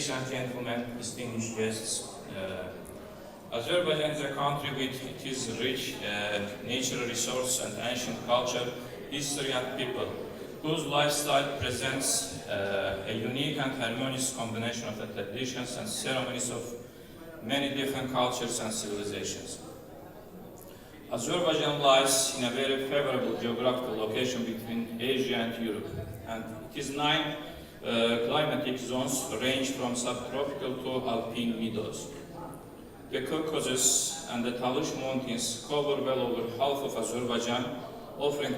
Ladies and gentlemen, distinguished guests, Azerbaijan is a country with its rich natural resources and ancient culture, history and people, whose lifestyle presents a unique and harmonious combination of the traditions and ceremonies of many different cultures and civilizations. Azerbaijan lies in a very favorable geographical location between Asia and Europe, and its 9 climatic zones range from subtropical to alpine meadows. The Caucasus and the Talush Mountains cover well over half of Azerbaijan, offering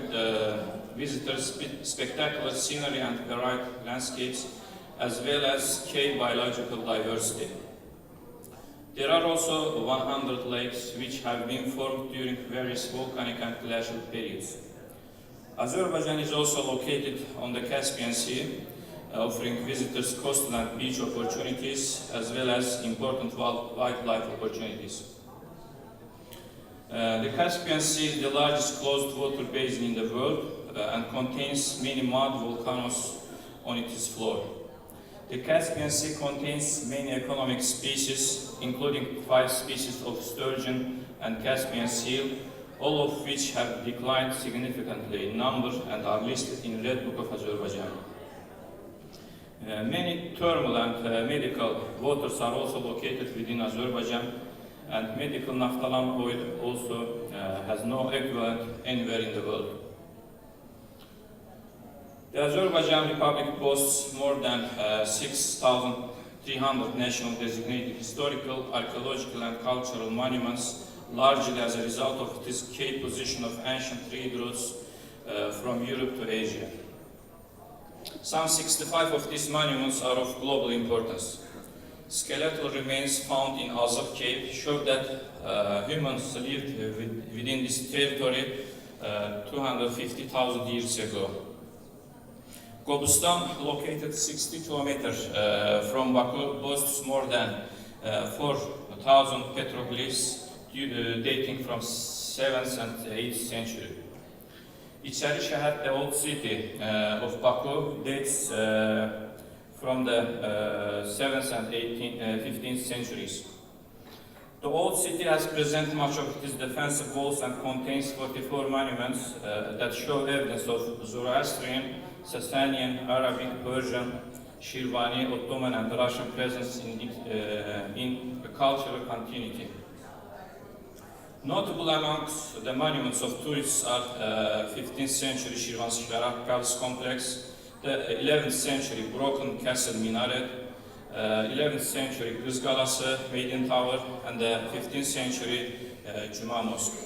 visitors spectacular scenery and varied landscapes, as well as key biological diversity. There are also 100 lakes which have been formed during various volcanic and glacial periods. Azerbaijan is also located on the Caspian Sea, offering visitors coastal and beach opportunities, as well as important wildlife opportunities. The Caspian Sea is the largest closed water basin in the world and contains many mud volcanoes on its floor. The Caspian Sea contains many economic species, including 5 species of sturgeon and Caspian seal, all of which have declined significantly in number and are listed in Red Book of Azerbaijan. Many thermal and medical waters are also located within Azerbaijan, and medical naphthalene oil also has no equivalent anywhere in the world. The Azerbaijan Republic boasts more than 6,300 national designated historical, archaeological and cultural monuments, largely as a result of its key position of ancient trade routes from Europe to Asia. Some 65 of these monuments are of global importance. Skeletal remains found in Azov Cave show that humans lived within this territory 250,000 years ago. Gobustan, located 60 kilometers from Baku, boasts more than 4,000 petroglyphs dating from 7th and 8th century. İçeri Şehir, the old city of Baku, dates from the 7th and 15th centuries. The old city has preserved much of its defensive walls and contains 44 monuments that show evidence of Zoroastrian, Sasanian, Arabic, Persian, Shirvani, Ottoman and Russian presence in cultural continuity. Notable amongst the monuments of tourists are 15th century Shirvanshahar Palace complex, the 11th century broken castle minaret, 11th century Kız Galası Maiden Tower, and the 15th century Cuma Mosque.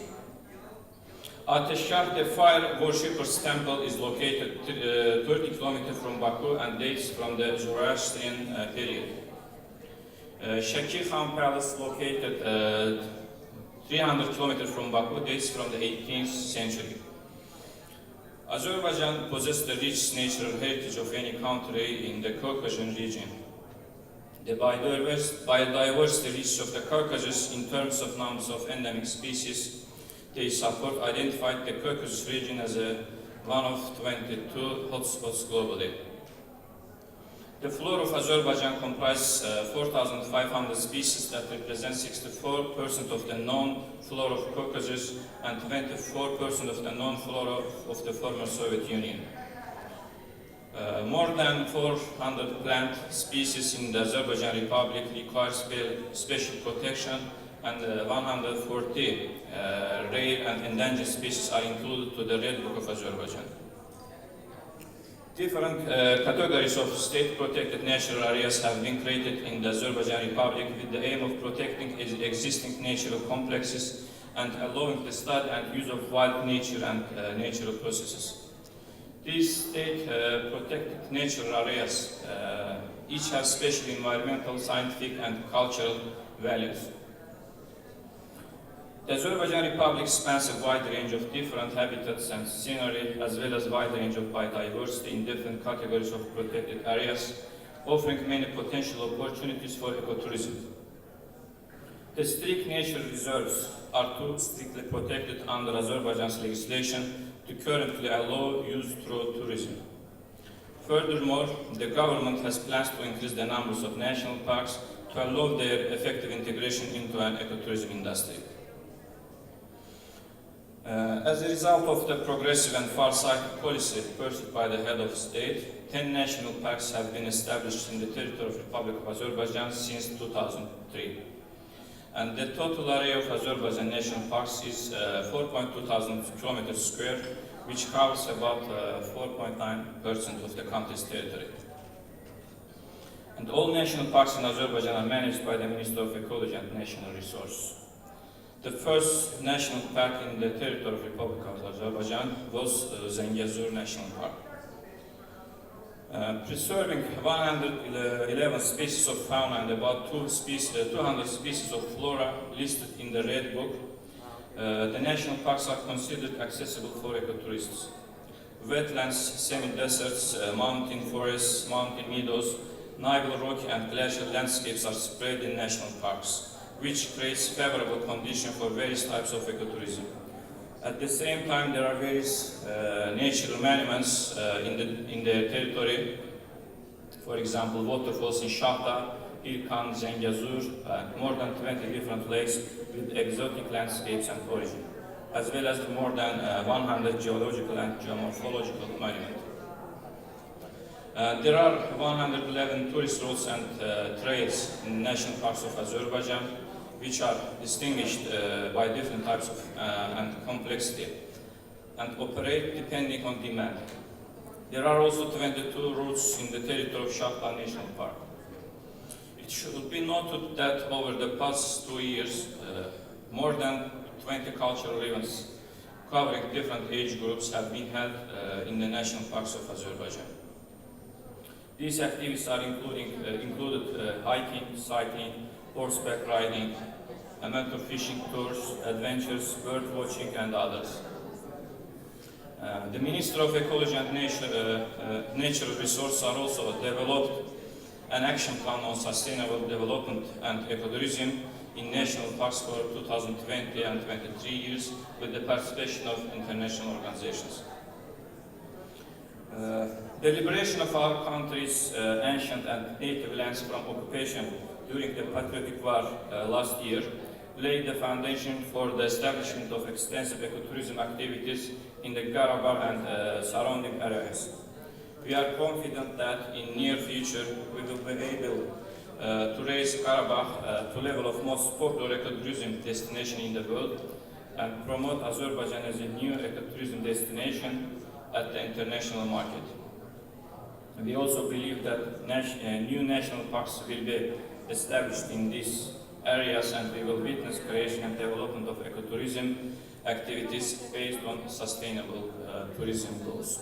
Ateşkar, the fire worshippers temple, is located 30 km from Baku and dates from the Zoroastrian period. Shaki Khan Palace, located 300 km from Baku, dates from the 18th century. Azerbaijan possesses the rich natural heritage of any country in the Caucasian region. The biodiversity reach of the Caucasus in terms of numbers of endemic species they support identified the Caucasus region as one of 22 hotspots globally. The flora of Azerbaijan comprises 4,500 species that represent 64% of the known flora of Caucasus and 24% of the known flora of the former Soviet Union. More than 400 plant species in the Azerbaijan Republic require special protection, and 140 rare and endangered species are included to the Red Book of Azerbaijan. Different categories of state-protected natural areas have been created in the Azerbaijan Republic with the aim of protecting existing natural complexes and allowing the study and use of wild nature and natural processes. These state-protected natural areas each have special environmental, scientific and cultural values. The Azerbaijan Republic spans a wide range of different habitats and scenery, as well as a wide range of biodiversity in different categories of protected areas, offering many potential opportunities for ecotourism. The strict nature reserves are too strictly protected under Azerbaijan's legislation to currently allow use through tourism. Furthermore, the government has plans to increase the numbers of national parks to allow their effective integration into an ecotourism industry. As a result of the progressive and far-sighted policy pursued by the head of state, 10 national parks have been established in the territory of the Republic of Azerbaijan since 2003. And the total area of Azerbaijan national parks is 4,200 kilometers square, which covers about 4.9% of the country's territory. And all national parks in Azerbaijan are managed by the Ministry of Ecology and National Resources. The first national park in the territory of the Republic of Azerbaijan was Zengezur National Park. Preserving 111 species of fauna and about 200 species of flora listed in the Red Book, the national parks are considered accessible for ecotourists. Wetlands, semi-deserts, mountain forests, mountain meadows, Nile rocky and glacial landscapes are spread in national parks, which creates favorable conditions for various types of ecotourism. At the same time, there are various natural monuments in the territory. For example, waterfalls in Shahta, Irkan, Zengezur, and more than 20 different lakes with exotic landscapes and origin, as well as more than 100 geological and geomorphological monuments. There are 111 tourist routes and trails in national parks of Azerbaijan, which are distinguished by different types of and complexity, and operate depending on demand. There are also 22 routes in the territory of Shahta National Park. It should be noted that over the past 2 years, more than 20 cultural events covering different age groups have been held in the national parks of Azerbaijan. These activities are included hiking, cycling, horseback riding, amateur fishing tours, adventures, bird watching, and others. The Ministry of Ecology and Natural Resources are also developed an action plan on sustainable development and ecotourism in national parks for 2020 and 23 years with the participation of international organizations. The liberation of our country's ancient and native lands from occupation during the Patriotic War last year laid the foundation for the establishment of extensive ecotourism activities in the Karabakh and surrounding areas. We are confident that in near future we will be able to raise Karabakh to level of most popular ecotourism destination in the world and promote Azerbaijan as a new ecotourism destination at the international market. We also believe that new national parks will be established in these areas and we will witness creation and development of ecotourism activities based on sustainable tourism goals.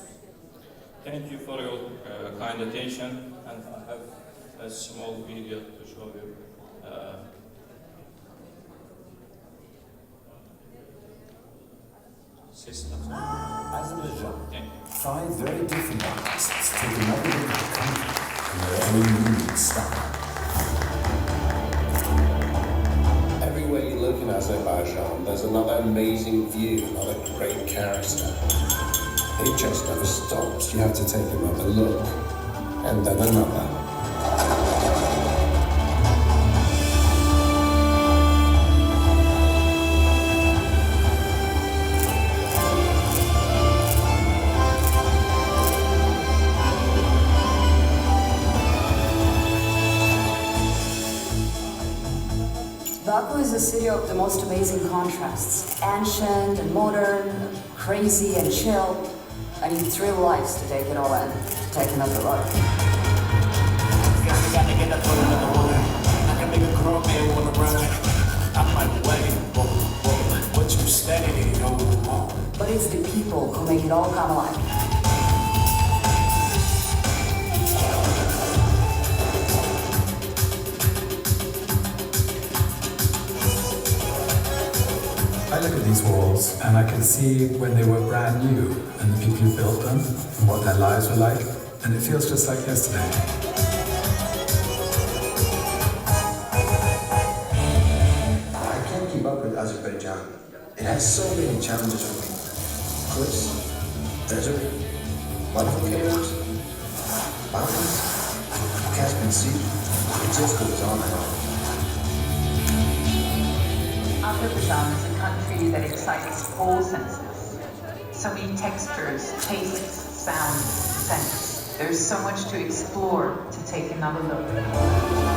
Thank you for your kind attention, and I have a small video to show you. Azerbaijan, 5 very different artists take another look at the country in their own unique style. Everywhere you look in Azerbaijan, there's another amazing view, another great character. It just never stops. You have to take another look, and then another. Baku is a city of the most amazing contrasts. Ancient and modern, crazy and chill. And you thrill lives to take it all in, to take another look. Gotta get up on another one. I can make a grown man wanna run. I'm like, wait, what you studying? But it's the people who make it all come alive. I look at these walls and I can see when they were brand new and the people who built them and what their lives were like, and it feels just like yesterday. I can't keep up with Azerbaijan. It has so many challenges for me. Cliffs, desert, mud volcanoes. mountains, Caspian Sea. It just goes on and on. Azerbaijan is a country that excites all senses. So many textures, tastes, sounds, scents. There's so much to explore, to take another look.